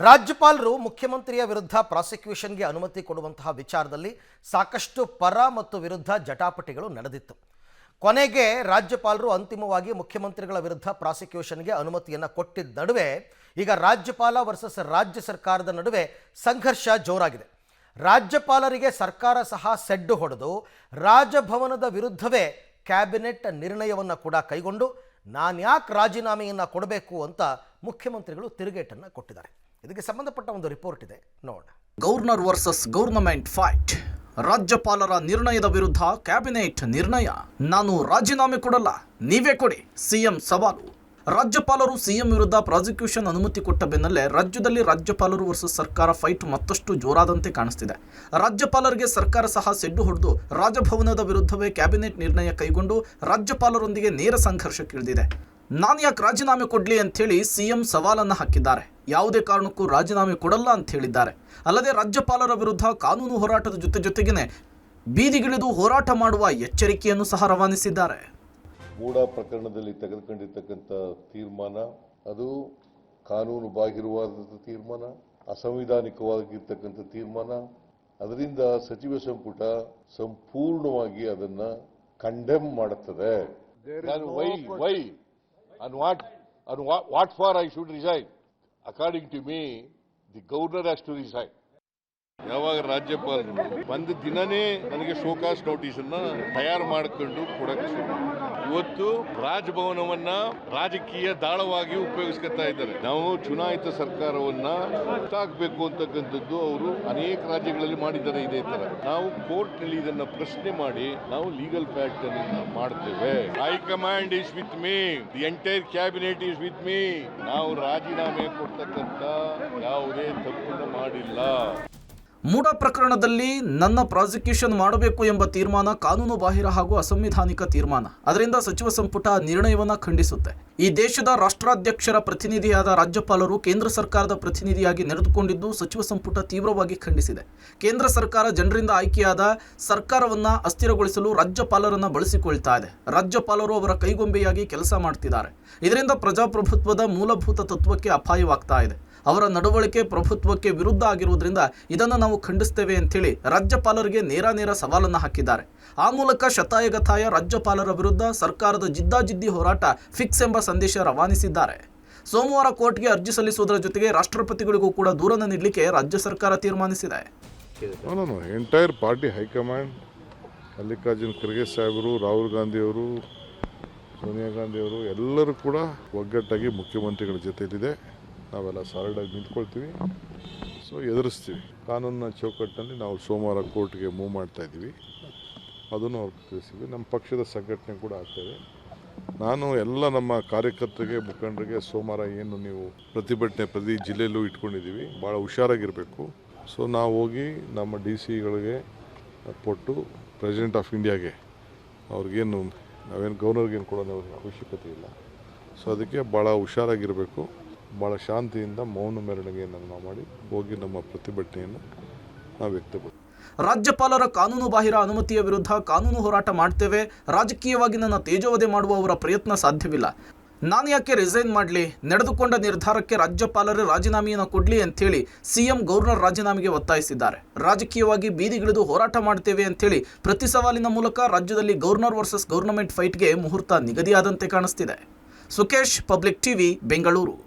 ರಾಜ್ಯಪಾಲರು ಮುಖ್ಯಮಂತ್ರಿಯ ವಿರುದ್ಧ ಪ್ರಾಸಿಕ್ಯೂಷನ್ಗೆ ಅನುಮತಿ ಕೊಡುವಂತಹ ವಿಚಾರದಲ್ಲಿ ಸಾಕಷ್ಟು ಪರ ಮತ್ತು ವಿರುದ್ಧ ಜಟಾಪಟಿಗಳು ನಡೆದಿತ್ತು. ಕೊನೆಗೆ ರಾಜ್ಯಪಾಲರು ಅಂತಿಮವಾಗಿ ಮುಖ್ಯಮಂತ್ರಿಗಳ ವಿರುದ್ಧ ಪ್ರಾಸಿಕ್ಯೂಷನ್ಗೆ ಅನುಮತಿಯನ್ನು ಕೊಟ್ಟಿದ್ದ ನಡುವೆ ಈಗ ರಾಜ್ಯಪಾಲ ವರ್ಸಸ್ ರಾಜ್ಯ ಸರ್ಕಾರದ ನಡುವೆ ಸಂಘರ್ಷ ಜೋರಾಗಿದೆ. ರಾಜ್ಯಪಾಲರಿಗೆ ಸರ್ಕಾರ ಸಹ ಸೆಡ್ಡು ಹೊಡೆದು ರಾಜಭವನದ ವಿರುದ್ಧವೇ ಕ್ಯಾಬಿನೆಟ್ ನಿರ್ಣಯವನ್ನು ಕೂಡ ಕೈಗೊಂಡು ನಾನ್ಯಾಕೆ ರಾಜೀನಾಮೆಯನ್ನು ಕೊಡಬೇಕು ಅಂತ ಮುಖ್ಯಮಂತ್ರಿಗಳು ತಿರುಗೇಟನ್ನು ಕೊಟ್ಟಿದ್ದಾರೆ. ಇದಕ್ಕೆ ಸಂಬಂಧಪಟ್ಟ ಒಂದು ರಿಪೋರ್ಟ್ ಇದೆ, ನೋಡೋಣ. Governor versus government fight. ರಾಜ್ಯಪಾಲರ ನಿರ್ಣಯದ ವಿರುದ್ಧ ಕ್ಯಾಬಿನೆಟ್ ನಿರ್ಣಯ. ನಾನು ರಾಜೀನಾಮೆ ಕೊಡಲ್ಲ, ನೀವೇ ಕೊಡಿ, ಸಿಎಂ ಸವಾಲು. ರಾಜ್ಯಪಾಲರು ಸಿಎಂ ವಿರುದ್ಧ ಪ್ರಾಸಿಕ್ಯೂಷನ್ ಅನುಮತಿ ಕೊಟ್ಟ ಬೆನ್ನಲ್ಲೇ ರಾಜ್ಯದಲ್ಲಿ ರಾಜ್ಯಪಾಲರು ವರ್ಸಸ್ ಸರ್ಕಾರ ಫೈಟ್ ಮತ್ತಷ್ಟು ಜೋರಾದಂತೆ ಕಾಣಿಸ್ತಿದೆ. ರಾಜ್ಯಪಾಲರಿಗೆ ಸರ್ಕಾರ ಸಹ ಸೆಡ್ಡು ಹೊಡೆದು ರಾಜಭವನದ ವಿರುದ್ಧವೇ ಕ್ಯಾಬಿನೆಟ್ ನಿರ್ಣಯ ಕೈಗೊಂಡು ರಾಜ್ಯಪಾಲರೊಂದಿಗೆ ನೇರ ಸಂಘರ್ಷಕ್ಕಿಳಿದಿದೆ. ನಾನು ಯಾಕೆ ರಾಜೀನಾಮೆ ಕೊಡಲಿ ಅಂಥೇಳಿ ಸಿಎಂ ಸವಾಲನ್ನು ಹಾಕಿದ್ದಾರೆ. ಯಾವುದೇ ಕಾರಣಕ್ಕೂ ರಾಜೀನಾಮೆ ಕೊಡಲ್ಲ ಅಂತ ಹೇಳಿದ್ದಾರೆ. ಅಲ್ಲದೆ ರಾಜ್ಯಪಾಲರ ವಿರುದ್ಧ ಕಾನೂನು ಹೋರಾಟದ ಜೊತೆಗೇನೆ ಬೀದಿಗಿಳಿದು ಹೋರಾಟ ಮಾಡುವ ಎಚ್ಚರಿಕೆಯನ್ನು ಸಹ ರವಾನಿಸಿದ್ದಾರೆ. ಮೂಡ ಪ್ರಕರಣದಲ್ಲಿ ತೆಗೆದುಕೊಂಡಿರ್ತಕ್ಕಂಥ ತೀರ್ಮಾನ ಅದು ಕಾನೂನು ಬಾಹಿರವಾದ ತೀರ್ಮಾನ, ಅಸಂವಿಧಾನಿಕವಾಗಿರ್ತಕ್ಕಂಥ ತೀರ್ಮಾನ. ಅದರಿಂದ ಸಚಿವ ಸಂಪುಟ ಸಂಪೂರ್ಣವಾಗಿ ಅದನ್ನ ಕಂಡೆಮ್ ಮಾಡುತ್ತದೆ. And what for I should resign? According to me, the governor has to resign. ಯಾವಾಗ ರಾಜ್ಯಪಾಲರು ಒಂದು ದಿನನೇ ನನಗೆ ಶೋಕಾಸ್ ನೋಟಿಸ್ ಅನ್ನ ತಯಾರು ಮಾಡಿಕೊಂಡು ಕೊಡಕ್ಕೆ ಶುರು. ಇವತ್ತು ರಾಜಭವನವನ್ನ ರಾಜಕೀಯ ದಾಳವಾಗಿ ಉಪಯೋಗಿಸ್ಕೊತಾ ಇದ್ದಾರೆ. ನಾವು ಚುನಾಯಿತ ಸರ್ಕಾರವನ್ನ ಹುಟ್ಟಾಕಬೇಕು ಅಂತಕ್ಕಂಥದ್ದು ಅವರು ಅನೇಕ ರಾಜ್ಯಗಳಲ್ಲಿ ಮಾಡಿದ್ದಾರೆ. ಇದೇ ತರ ನಾವು ಕೋರ್ಟ್ ನಲ್ಲಿ ಇದನ್ನ ಪ್ರಶ್ನೆ ಮಾಡಿ ನಾವು ಲೀಗಲ್ ಫ್ಯಾಕ್ಟ್ ಅನ್ನ ಮಾಡ್ತೇವೆ. High command is with me, the entire cabinet is with me. ನಾವು ರಾಜೀನಾಮೆ ಕೊಡ್ತಕ್ಕಂಥ ಯಾವುದೇ ತಪ್ಪನ್ನು ಮಾಡಿಲ್ಲ. ಮೂಡ ಪ್ರಕರಣದಲ್ಲಿ ನನ್ನ ಪ್ರಾಸಿಕ್ಯೂಷನ್ ಮಾಡಬೇಕು ಎಂಬ ತೀರ್ಮಾನ ಕಾನೂನು ಬಾಹಿರ ಹಾಗೂ ಅಸಂವಿಧಾನಿಕ ತೀರ್ಮಾನ. ಅದರಿಂದ ಸಚಿವ ಸಂಪುಟ ನಿರ್ಣಯವನ್ನು ಖಂಡಿಸುತ್ತೆ. ಈ ದೇಶದ ರಾಷ್ಟ್ರಾಧ್ಯಕ್ಷರ ಪ್ರತಿನಿಧಿಯಾದ ರಾಜ್ಯಪಾಲರು ಕೇಂದ್ರ ಸರ್ಕಾರದ ಪ್ರತಿನಿಧಿಯಾಗಿ ನಡೆದುಕೊಂಡಿದ್ದು ಸಚಿವ ಸಂಪುಟ ತೀವ್ರವಾಗಿ ಖಂಡಿಸಿದೆ. ಕೇಂದ್ರ ಸರ್ಕಾರ ಜನರಿಂದ ಆಯ್ಕೆಯಾದ ಸರ್ಕಾರವನ್ನು ಅಸ್ಥಿರಗೊಳಿಸಲು ರಾಜ್ಯಪಾಲರನ್ನು ಬಳಸಿಕೊಳ್ತಾ ಇದೆ. ರಾಜ್ಯಪಾಲರು ಅವರ ಕೈಗೊಂಬೆಯಾಗಿ ಕೆಲಸ ಮಾಡ್ತಿದ್ದಾರೆ. ಇದರಿಂದ ಪ್ರಜಾಪ್ರಭುತ್ವದ ಮೂಲಭೂತ ತತ್ವಕ್ಕೆ ಅಪಾಯವಾಗ್ತಾ ಇದೆ. ಅವರ ನಡವಳಿಕೆ ಪ್ರಭುತ್ವಕ್ಕೆ ವಿರುದ್ಧ ಆಗಿರುವುದರಿಂದ ಇದನ್ನು ನಾವು ಖಂಡಿಸ್ತೇವೆ ಅಂತೇಳಿ ರಾಜ್ಯಪಾಲರಿಗೆ ನೇರ ಸವಾಲನ್ನು ಹಾಕಿದ್ದಾರೆ. ಆ ಮೂಲಕ ಶತಾಯಗತಾಯ ರಾಜ್ಯಪಾಲರ ವಿರುದ್ಧ ಸರ್ಕಾರದ ಜಿದ್ದಾಜಿದ್ದಿ ಹೋರಾಟ ಫಿಕ್ಸ್ ಎಂಬ ಸಂದೇಶ ರವಾನಿಸಿದ್ದಾರೆ. ಸೋಮವಾರ ಕೋರ್ಟ್ಗೆ ಅರ್ಜಿ ಸಲ್ಲಿಸುವುದರ ಜೊತೆಗೆ ರಾಷ್ಟ್ರಪತಿಗಳಿಗೂ ಕೂಡ ದೂರನ್ನು ನೀಡಲಿಕ್ಕೆ ರಾಜ್ಯ ಸರ್ಕಾರ ತೀರ್ಮಾನಿಸಿದೆ. Entire party high command, Mallikarjun Kharge ಸಾಹೇಬರು, ರಾಹುಲ್ ಗಾಂಧಿಯವರು, ಸೋನಿಯಾ ಗಾಂಧಿಯವರು ಎಲ್ಲರೂ ಕೂಡ ಒಗ್ಗಟ್ಟಾಗಿ ಮುಖ್ಯಮಂತ್ರಿಗಳ ಜೊತೆಯಲ್ಲಿದೆ. ನಾವೆಲ್ಲ ಸಾಲಿಡಾಗಿ ನಿಂತ್ಕೊಳ್ತೀವಿ, ಎದುರಿಸ್ತೀವಿ. ಕಾನೂನಿನ ಚೌಕಟ್ಟಿನಲ್ಲಿ ನಾವು ಸೋಮವಾರ ಕೋರ್ಟ್ಗೆ ಮೂವ್ ಮಾಡ್ತಾ ಇದ್ದೀವಿ. ಅದನ್ನು ಅವ್ರಿಗೆ ತಿಳಿಸಿದ್ವಿ. ನಮ್ಮ ಪಕ್ಷದ ಸಂಘಟನೆ ಕೂಡ ಆಗ್ತಾಯಿದೆ. ನಾನು ಎಲ್ಲ ನಮ್ಮ ಕಾರ್ಯಕರ್ತರಿಗೆ, ಮುಖಂಡರಿಗೆ ಸೋಮವಾರ ಏನು ನೀವು ಪ್ರತಿಭಟನೆ ಪ್ರತಿ ಜಿಲ್ಲೆಯಲ್ಲೂ ಇಟ್ಕೊಂಡಿದ್ದೀವಿ, ಭಾಳ ಹುಷಾರಾಗಿರಬೇಕು. ನಾವು ಹೋಗಿ ನಮ್ಮ DCಗಳಿಗೆ ಕೊಟ್ಟು ಪ್ರೆಸಿಡೆಂಟ್ ಆಫ್ ಇಂಡಿಯಾಗೆ ಅವ್ರಿಗೇನು ನಾವೇನು ಗವರ್ನರ್ಗೇನು ಕೊಡೋ ಅವಶ್ಯಕತೆ ಇಲ್ಲ. ಅದಕ್ಕೆ ಭಾಳ ಹುಷಾರಾಗಿರಬೇಕು. ಭಾಳ ಶಾಂತಿಯಿಂದ ಮೌನ ಮೆರವಣಿಗೆಯನ್ನು ನಾವು ಮಾಡಿ ಹೋಗಿ ನಮ್ಮ ಪ್ರತಿಭಟನೆಯನ್ನು ನಾವು ವ್ಯಕ್ತಪಡಿಸ್ತೀವಿ. ರಾಜ್ಯಪಾಲರ ಕಾನೂನು ಬಾಹಿರ ಅನುಮತಿಯ ವಿರುದ್ಧ ಕಾನೂನು ಹೋರಾಟ ಮಾಡ್ತೇವೆ. ರಾಜಕೀಯವಾಗಿ ನನ್ನ ತೇಜೋವಧೆ ಮಾಡುವ ಅವರ ಪ್ರಯತ್ನ ಸಾಧ್ಯವಿಲ್ಲ. ನಾನು ಯಾಕೆ ರಿಸೈನ್ ಮಾಡಲಿ? ನಡೆದುಕೊಂಡ ನಿರ್ಧಾರಕ್ಕೆ ರಾಜ್ಯಪಾಲರೇ ರಾಜೀನಾಮೆಯನ್ನು ಕೊಡಲಿ ಅಂಥೇಳಿ ಸಿಎಂ ಗವರ್ನರ್ ರಾಜೀನಾಮೆಗೆ ಒತ್ತಾಯಿಸಿದ್ದಾರೆ. ರಾಜಕೀಯವಾಗಿ ಬೀದಿಗಿಳಿದು ಹೋರಾಟ ಮಾಡ್ತೇವೆ ಅಂಥೇಳಿ ಪ್ರತಿ ಸವಾಲಿನ ಮೂಲಕ ರಾಜ್ಯದಲ್ಲಿ ಗವರ್ನರ್ ವರ್ಸಸ್ ಗವರ್ನಮೆಂಟ್ ಫೈಟ್ಗೆ ಮುಹೂರ್ತ ನಿಗದಿಯಾದಂತೆ ಕಾಣಿಸ್ತಿದೆ. Sukesh, public TV, Bengaluru.